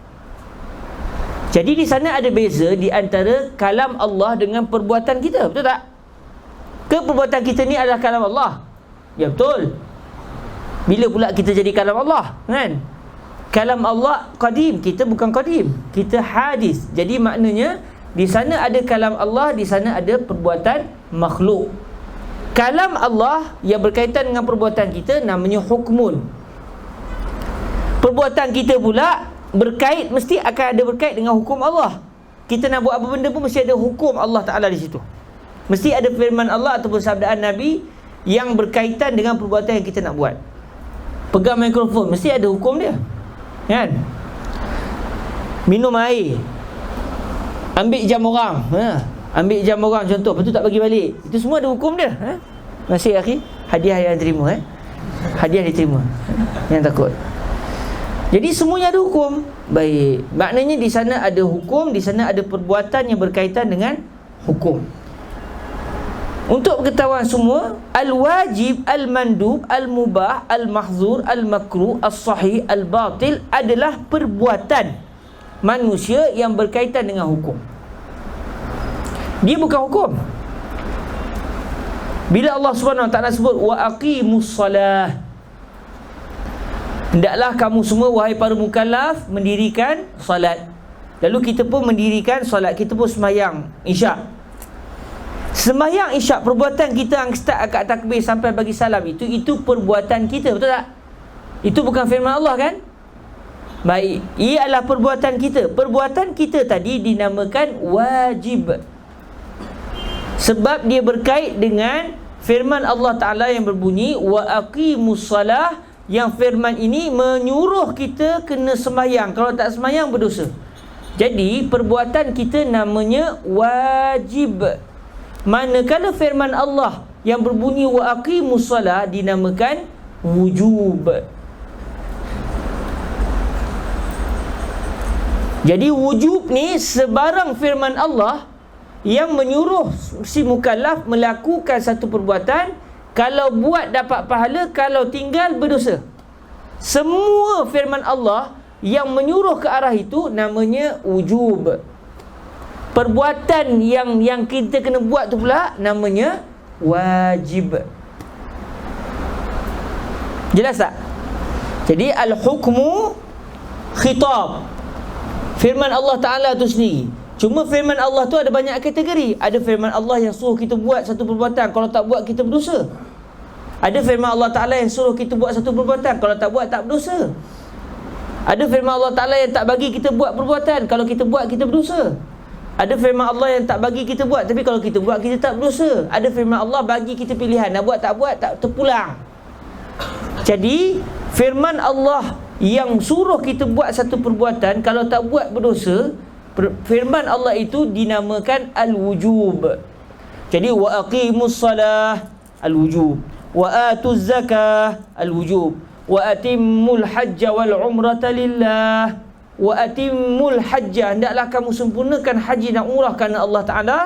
Jadi di sana ada beza di antara kalam Allah dengan perbuatan kita. Betul tak? Ke perbuatan kita ni adalah kalam Allah? Ya, betul. Bila pula kita jadi kalam Allah, kan? kalam Allah qadim, kita bukan qadim, kita hadis. Jadi maknanya di sana ada kalam Allah, di sana ada perbuatan makhluk. Kalam Allah yang berkaitan dengan perbuatan kita namanya hukmun. Perbuatan kita pula mesti akan ada berkait dengan hukum Allah. Kita nak buat apa benda pun mesti ada hukum Allah Ta'ala di situ. Mesti ada firman Allah ataupun sabdaan Nabi yang berkaitan dengan perbuatan yang kita nak buat. Pegang mikrofon mesti ada hukum dia, kan? Minum air, ambil jam orang, ambil jam orang contoh, lepas tu tak bagi balik, itu semua ada hukum dia. Masih akhi, hadiah yang terima, hadiah diterima, yang takut. Jadi semuanya ada hukum. Baik, maknanya di sana ada hukum, di sana ada perbuatan yang berkaitan dengan hukum. Untuk pengetahuan semua, al-wajib, al-mandub, al-mubah, al-mahzur, al-makruh, as-sahih, al-batil adalah perbuatan manusia yang berkaitan dengan hukum. Dia bukan hukum. Bila Allah Subhanahu Wa Taala sebut wa aqimus salah, hendaklah kamu semua wahai para mukallaf mendirikan salat. Lalu kita pun mendirikan salat, kita pun sembahyang Isyak. Sembahyang Isyak, perbuatan kita yang start akad takbir sampai bagi salam itu perbuatan kita, betul tak? Itu bukan firman Allah, kan? Baik, ia adalah perbuatan kita. Perbuatan kita tadi dinamakan wajib, sebab dia berkait dengan firman Allah Ta'ala yang berbunyi wa aqimus salah, yang firman ini menyuruh kita kena sembahyang. Kalau tak sembahyang berdosa. Jadi perbuatan kita namanya wajib. Manakala firman Allah yang berbunyi wa aqimus salah dinamakan wujub. Jadi wujub ni sebarang firman Allah yang menyuruh si mukallaf melakukan satu perbuatan, kalau buat dapat pahala, kalau tinggal berdosa. Semua firman Allah yang menyuruh ke arah itu namanya wujub. Perbuatan yang kita kena buat tu pula namanya wajib. Jelas tak? Jadi al-hukmu khitab, firman Allah Ta'ala tu sendiri. Cuma firman Allah tu ada banyak kategori. Ada firman Allah yang suruh kita buat satu perbuatan, kalau tak buat kita berdosa. Ada firman Allah Ta'ala yang suruh kita buat satu perbuatan, kalau tak buat tak berdosa. Ada firman Allah Ta'ala yang tak bagi kita buat perbuatan, kalau kita buat kita berdosa. Ada firman Allah yang tak bagi kita buat, tapi kalau kita buat kita tak berdosa. Ada firman Allah bagi kita pilihan, nak buat tak buat, tak terpulang. Jadi firman Allah yang suruh kita buat satu perbuatan, kalau tak buat berdosa, firman Allah itu dinamakan al-wujub. Jadi wa aqimus salah al-wujub, wa atuz zakah al-wujub, wa atimmul hajja wal umrata lillah, wa atimmul hajja, hendaklah kamu sempurnakan haji dan umrah kerana Allah Ta'ala.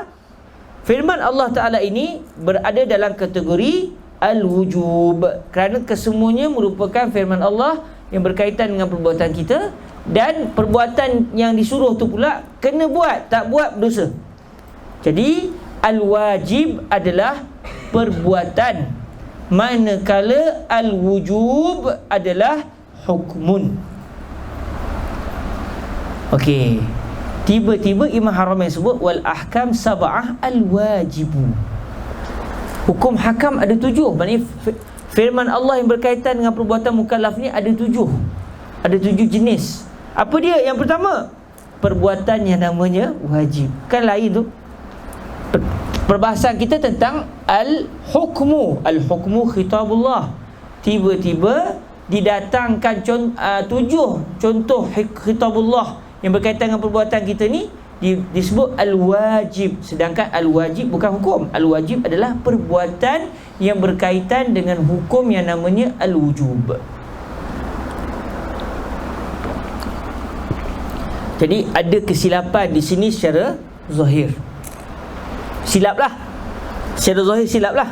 Firman Allah Ta'ala ini berada dalam kategori al-wujub, kerana kesemuanya merupakan firman Allah yang berkaitan dengan perbuatan kita. Dan perbuatan yang disuruh tu pula kena buat, tak buat dosa. Jadi al-wajib adalah perbuatan, manakala al-wujub adalah hukmun. Okey, tiba-tiba Imam Haramain sebut wal ahkam sab'ah al-wajibu. Hukum hakam ada 7. Maknanya firman Allah yang berkaitan dengan perbuatan mukallaf ni ada 7. Ada 7 jenis. Apa dia? Yang pertama, perbuatan yang namanya wajib. Kan lain tu. Perbahasan kita tentang al-hukmu. Al-hukmu khitabullah. Tiba-tiba didatangkan 7 contoh khitabullah yang berkaitan dengan perbuatan kita ni, disebut al-wajib. Sedangkan al-wajib bukan hukum. Al-wajib adalah perbuatan yang berkaitan dengan hukum yang namanya al-wujub. Jadi ada kesilapan di sini secara zahir. Silaplah. Secara zahir silaplah,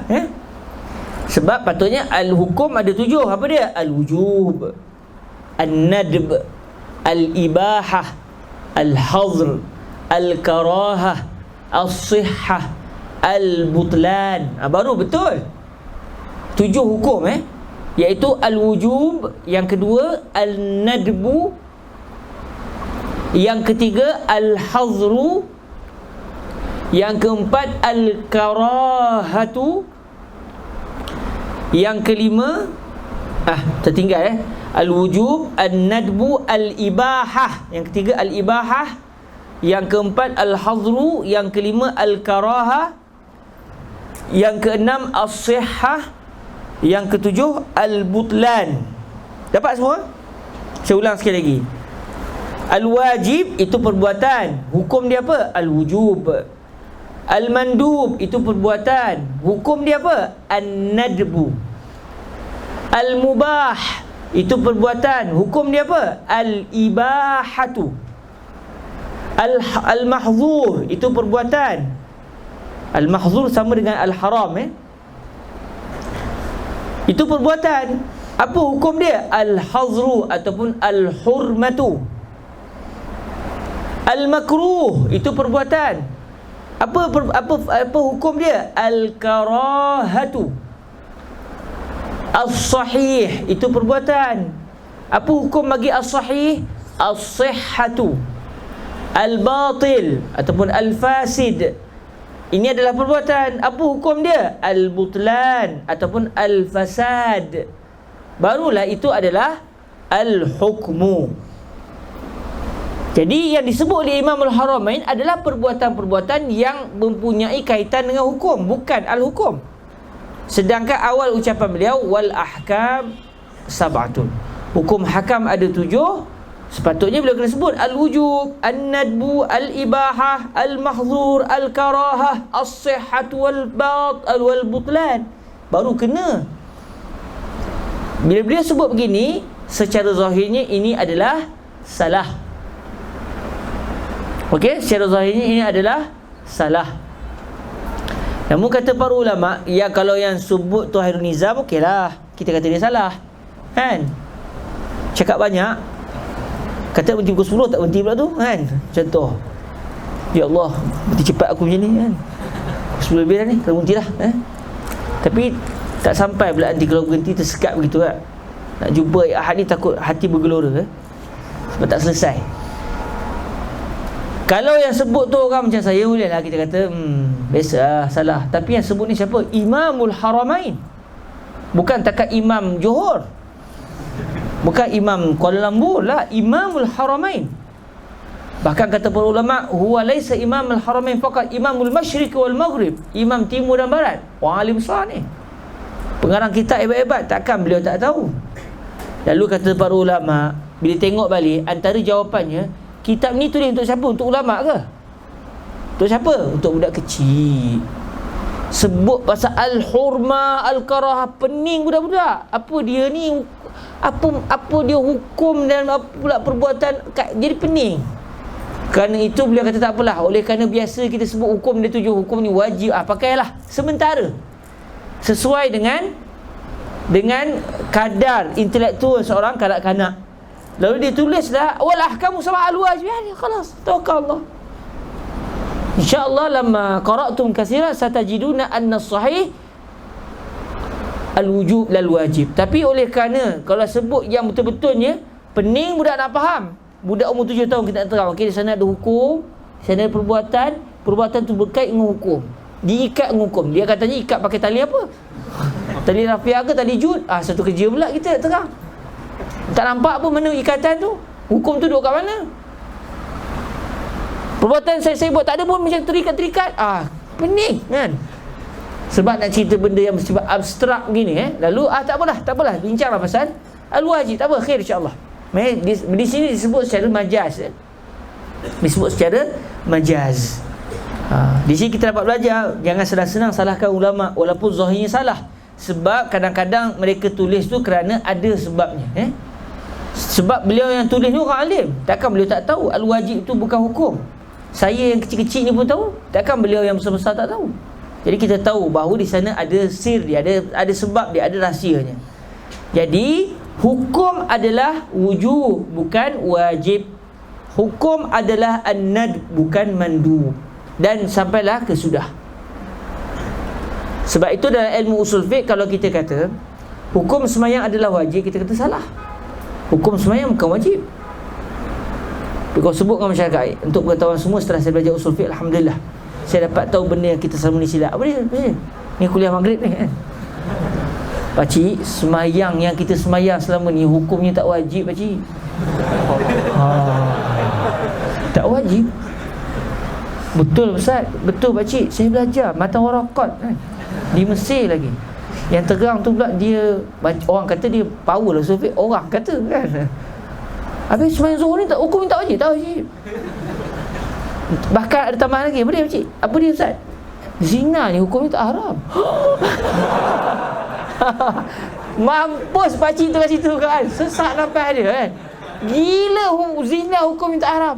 Sebab patutnya al-hukum ada 7. Apa dia? Al-wujub, al-nadb, al-ibahah, al-hadr, al-karahah, al-sihhah, al-butlan. Baru betul 7 hukum. iaitu al-wujub, yang kedua al-nadbu, yang ketiga al-hazru, yang keempat al-karahatu, yang kelima tertinggal al-wujub, al-nadbu, al-ibahah, yang ketiga al-ibahah, yang keempat al-hazru, yang kelima al-karahah, yang keenam as-sihhah, yang ketujuh al-butlan. Dapat semua? Saya ulang sekali lagi. Al-wajib itu perbuatan, hukum dia apa? Al-wujub. Al-mandub itu perbuatan, hukum dia apa? An-nadbu. Al-mubah itu perbuatan, hukum dia apa? Al-ibahatu. Al-mahzur itu perbuatan. Al-mahzur sama dengan al-haram, itu perbuatan. Apa hukum dia? Al-hazru ataupun al-hurmatu. Al-makruh itu perbuatan. Apa hukum dia? Al-karahatu. As-sahih itu perbuatan. Apa hukum bagi as-sahih? As-sihhatu. Al-batil ataupun al-fasid, ini adalah perbuatan. Apa hukum dia? Al-butlan ataupun al-fasad. Barulah itu adalah al-hukmu. Jadi yang disebut oleh Imamul Haramain adalah perbuatan-perbuatan yang mempunyai kaitan dengan hukum, bukan al-hukum. Sedangkan awal ucapan beliau wal ahkam sab'atun, hukum hakam ada 7. Sepatutnya beliau kena sebut al-wujub, an-nadbu, al-ibahah, al-mahzur, al-karahah, as-sihhatu wal-butlan. Baru kena. Bila beliau sebut begini, secara zahirnya ini adalah salah. Okey, secara zahirnya ini adalah salah. Namun kata para ulama, ya kalau yang sebut tu Hairul Nizam, okeylah, kita kata dia salah. Kan? Cakap banyak, kata berhenti pukul 10 tak berhenti pula tu, kan? Contoh, ya Allah, berhenti cepat aku macam ni, kan? 10 lebih dah ni, kalau berhenti lah, Tapi tak sampai pula nanti kalau berhenti tersekat begitu, kan? Nak jumpa Ahad ni takut hati bergelora, sebab tak selesai. Kalau yang sebut tu orang macam saya, bolehlah kita kata biasa, salah. Tapi yang sebut ni siapa? Imamul Haramain. Bukan takat Imam Johor, bukan Imam Kuala Lumpur lah, Imamul Haramain. Bahkan kata para ulama, huwa laisa Imamul Haramain faqat, Imamul Masyriq wal Maghrib, Imam Timur dan Barat. Wah, alim besar ni, pengarang kitab hebat-hebat, takkan beliau tak tahu. Lalu kata para ulama, bila tengok balik antara jawapannya, kitab ni tulis untuk siapa? Untuk ulama ke? Untuk siapa? Untuk budak kecil. Sebut pasal al-hurmah, al-karahah, pening budak-budak. Apa dia ni? Apa dia hukum dan apa pula perbuatan, jadi pening. Kerana itu beliau kata tak apalah, oleh kerana biasa kita sebut hukum dia 7, hukum ni wajib, pakailah sementara sesuai dengan kadar intelektual seorang kanak-kanak. Lalu dia tulislah wal ahkamu sab'al wajib, ya khalas, tawakkal Allah. InsyaAllah lamma qara'tum katsiran satajiduna anna sahih al-wujub lal wajib. Tapi oleh kerana kalau sebut yang betul-betulnya pening budak nak faham, budak umur 7 tahun kita nak terang, okey, di sana ada hukum, di sana ada perbuatan tu berkait dengan hukum, diikat dengan hukum. Dia katanya ikat pakai tali apa? Tali rafiah ke tali jud? Satu kerja pula kita terang. Tak nampak pun mana ikatan tu, hukum tu duduk kat mana. Perbuatan saya buat tak ada pun macam terikat-terikat. Pening kan. Sebab nak cerita benda yang bersifat abstrak begini, lalu tak apalah, bincanglah pasal al-wajib, tak apa, khair insya-Allah. Di sini disebut secara majaz, disebut secara majaz. Di sini kita dapat belajar, jangan senang-senang salahkan ulama walaupun zahirnya salah. Sebab kadang-kadang mereka tulis tu kerana ada sebabnya, Sebab beliau yang tulis ni orang alim, takkan beliau tak tahu al-wajib itu bukan hukum. Saya yang kecil-kecil ni pun tahu, takkan beliau yang besar-besar tak tahu. Jadi kita tahu bahawa di sana ada sir dia, ada sebab dia, ada rahsianya. Jadi hukum adalah wujub, bukan wajib. Hukum adalah an-nad, bukan mandub. Dan sampailah ke sudah. Sebab itu dalam ilmu usul fiqh, kalau kita kata hukum semayang adalah wajib, kita kata salah. Hukum semayang bukan wajib. Kalau sebut dengan masyarakat, untuk pengetahuan semua, setelah saya belajar usul fiqh, alhamdulillah, saya dapat tahu benda yang kita selama ni silap. Apa dia? Ni kuliah maghrib ni kan. Pakcik, semayang yang kita semayang selama ni hukumnya tak wajib, pakcik. Tak wajib. Betul Ustaz, betul pakcik. Saya belajar matan warakat kan, di Mesir lagi. Yang terang tu pula dia, orang kata dia power lah usul fiqh, orang kata kan. Habis semayang zuhur ni tak, hukum ni tak wajib. Tak wajib. Bahkan ada tambahan lagi. Apa dia pakcik? Apa dia Ustaz? Zina ni hukum ni tak haram. Mampus pakcik tu kat situ kan. Sesak nafas dia kan. Gila, zina hukum ni tak haram.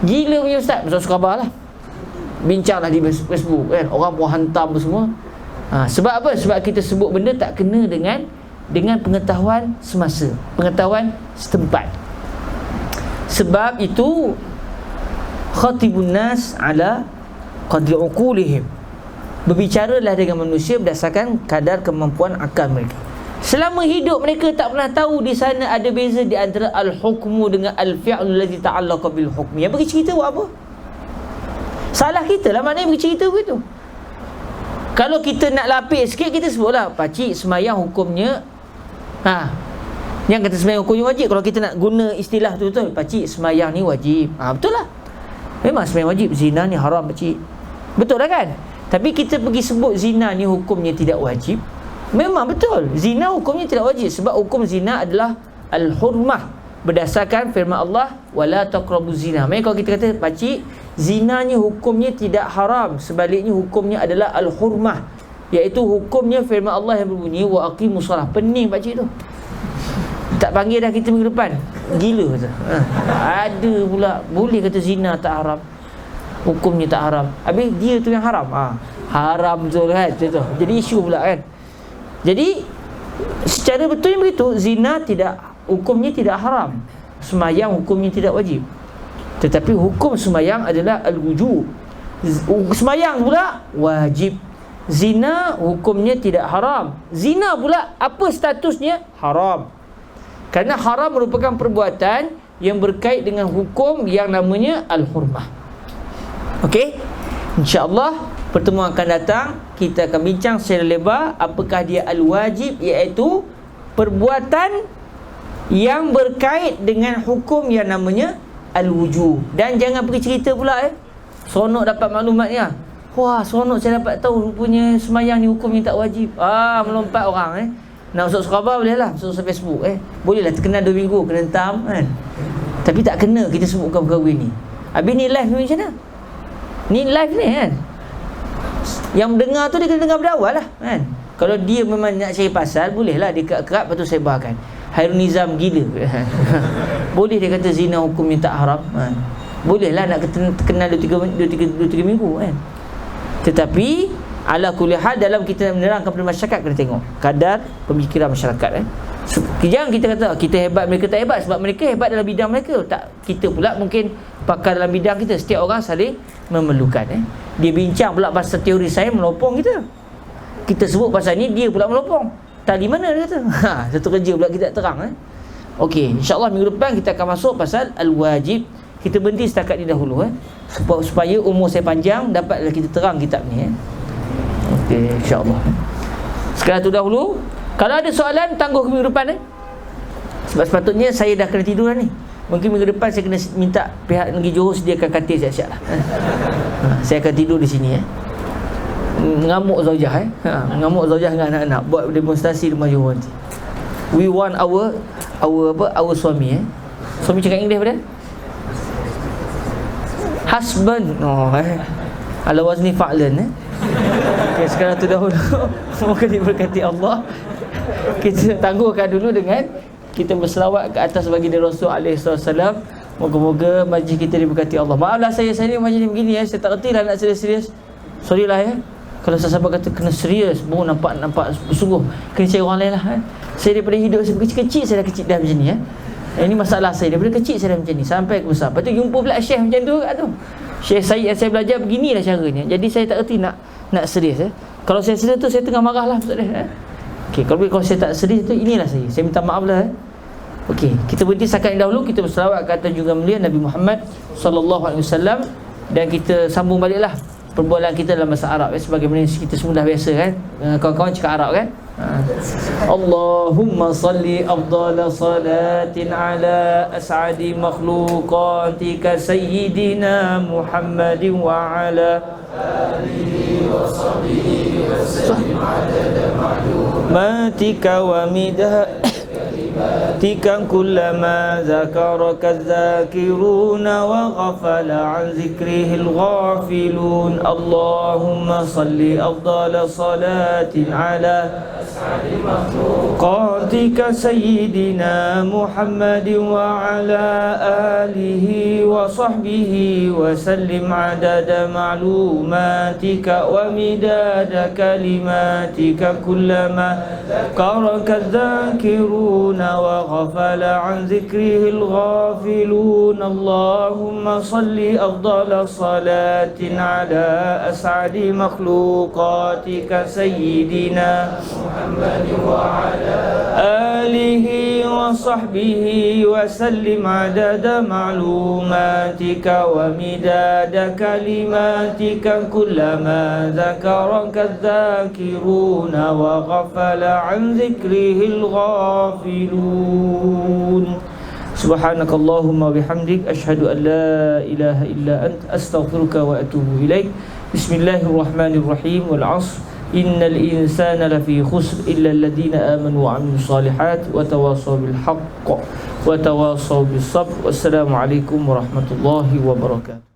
Gila punya Ustaz. Masuk khabar lah, bincang lah di Facebook kan. Orang pun hantam semua. Sebab apa? Sebab kita sebut benda tak kena dengan pengetahuan semasa, pengetahuan setempat. Sebab itu khatibun nas ala qadri uqulihim. Berbicaralah dengan manusia berdasarkan kadar kemampuan akal mereka. Selama hidup mereka tak pernah tahu di sana ada beza di antara al-hukmu dengan al-fi'lu allazi ta'allaqa bil hukmi. Yang bagi cerita buat apa? Salah kita lah, maknanya bagi cerita begitu. Kalau kita nak lapis sikit, kita sebutlah pakcik semayang hukumnya yang kata semayang hukumnya wajib. Kalau kita nak guna istilah tu betul, pakcik semayang ni wajib. Betul lah, memang semayang wajib. Zina ni haram pakcik. Betul lah kan? Tapi kita pergi sebut zina ni hukumnya tidak wajib. Memang betul, zina hukumnya tidak wajib. Sebab hukum zina adalah al-hurmah, berdasarkan firman Allah, wala taqrabu zina. Maksudnya kalau kita kata pakcik zina ni hukumnya tidak haram, sebaliknya hukumnya adalah al-hurmah, iaitu hukumnya firman Allah yang berbunyi wa aqimus solah. Pening pakcik tu, tak panggil dah kita minggu depan. Gila tu. Ada pula boleh kata zina tak haram, hukumnya tak haram. Habis dia tu yang haram. Haram betul kan? Jadi isu pula kan. Jadi secara betul yang begitu, zina tidak, hukumnya tidak haram. Semayang hukumnya tidak wajib. Tetapi hukum semayang adalah al-wujub. Semayang pula wajib. Zina hukumnya tidak haram. Zina pula apa statusnya? Haram. Kerana haram merupakan perbuatan yang berkait dengan hukum yang namanya al-hurmah. Okey? InsyaAllah pertemuan akan datang kita akan bincang secara lebar apakah dia al-wajib, iaitu perbuatan yang berkait dengan hukum yang namanya al-wujub. Dan jangan pergi cerita pula seronok dapat maklumat ni wah seronok saya dapat tahu punya semayang ni hukum yang tak wajib. Melompat orang nak masuk khabar boleh lah, masuk Facebook boleh lah, terkenal 2 minggu kena hentam kan. Tapi tak kena kita sebutkan perkara ni. Habis ni live ni macam mana? Ni live ni kan, yang mendengar tu dia kena dengar berawal lah kan. Kalau dia memang nak cari pasal, boleh lah dia kerat-kerat, lepas tu sebarkan. Hairul Nizam gila boleh dia kata zina hukumnya tak haram boleh lah nak kenal 2-3 minggu kan. Tetapi ala kulli hal, dalam kita menerangkan kepada masyarakat, kena tengok kadar pemikiran masyarakat jangan kita kata kita hebat, mereka tak hebat. Sebab mereka hebat dalam bidang mereka, tak kita pula mungkin pakar dalam bidang kita. Setiap orang saling memerlukan Dia bincang pula pasal teori sains, melopong kita sebut pasal ni, dia pula melopong. Tali mana dia kata? Satu kerja pula kita tak terang Okey, insyaAllah minggu depan kita akan masuk pasal al-wajib. Kita berhenti setakat ni dahulu supaya umur saya panjang, dapatlah kita terang kitab ni Okey, insyaAllah. Sekarang tu dahulu. Kalau ada soalan, tangguh ke minggu depan sebab sepatutnya saya dah kena tidur ni. Mungkin minggu depan saya kena minta pihak Negeri Johor sediakan katil siap-siap lah saya akan tidur di sini Mengamuk Zaujah Mengamuk Zaujah dengan anak-anak, buat demonstrasi rumah Johor nanti. We want our suami Suami cakap English pada husband ala wazni fa'lan Okay, sekarang tu dahulu semoga diberkati Allah. Kita tangguhkan dulu dengan kita berselawat ke atas baginda Rasul alaihi wasallam. Moga-moga majlis kita diberkati Allah. Maaflah saya ni majlis begini saya tak reti lah nak serius-serius. Sorry lah kalau sahabat kata kena serius, baru nampak sungguh kena cari orang lain lah Saya daripada hidup saya kecil-kecil, saya dah kecil dah macam ni Ini masalah saya, daripada kecil saya dah macam ni sampai ke besar. Lepas tu jumpa pula syekh macam tu kat tu. Syekh Syed yang saya belajar beginilah caranya. Jadi saya tak reti nak serius Kalau saya serius tu saya tengah marah lah Ustaz Okey, kalau saya tak sedih tu, inilah saya minta maaf lah. Okey, kita berhenti setakat ini dahulu. Kita berselawat ke atas junjungan mulia Nabi Muhammad sallallahu alaihi wasallam, dan kita sambung baliklah perbualan kita dalam bahasa Arab, sebagaimana kita semua dah biasa kan. Kawan-kawan cakap Arab kan. Allahumma salli afdala salatin ala as'adi makhluqatika sayyidina Muhammadin wa ala alihi wa sahbihi wa sallim adada ma'lumatika wa midadatika kullama zakaraka dzakiruna wa ghafala an zikrihil ghafilun. Allahumma salli afdala salatin ala qatika sayyidina Muhammadin wa ala alihi wa sahbihi wa sallim adada ma'lumatika wa midada kalimatika kullama qaraka dzakiruna wa ghafala an zikrihil ghafilun. Allahumma salli afdala salatin ala as'adi makhluqatika sayyidina Muhammadin wa ala alihi wa sahbihi wa sallim adada ma'lumatika wa midada kalimatika kullama zakaraka dzakiruna wa ghafala an zikrihil ghafilun. Subhanakallahumma bihamdik asyhadu an la ilaha illa ant astaghfiruka wa atubu ilaik. Bismillahirrahmanirrahim. Wal 'ashr innal insana lafi khusr illa alladhina amanu wa 'amilus solihat wa tawassaw bil haqq wa tawassaw bis sabr. Wassalamu alaikum warahmatullahi wabarakatuh.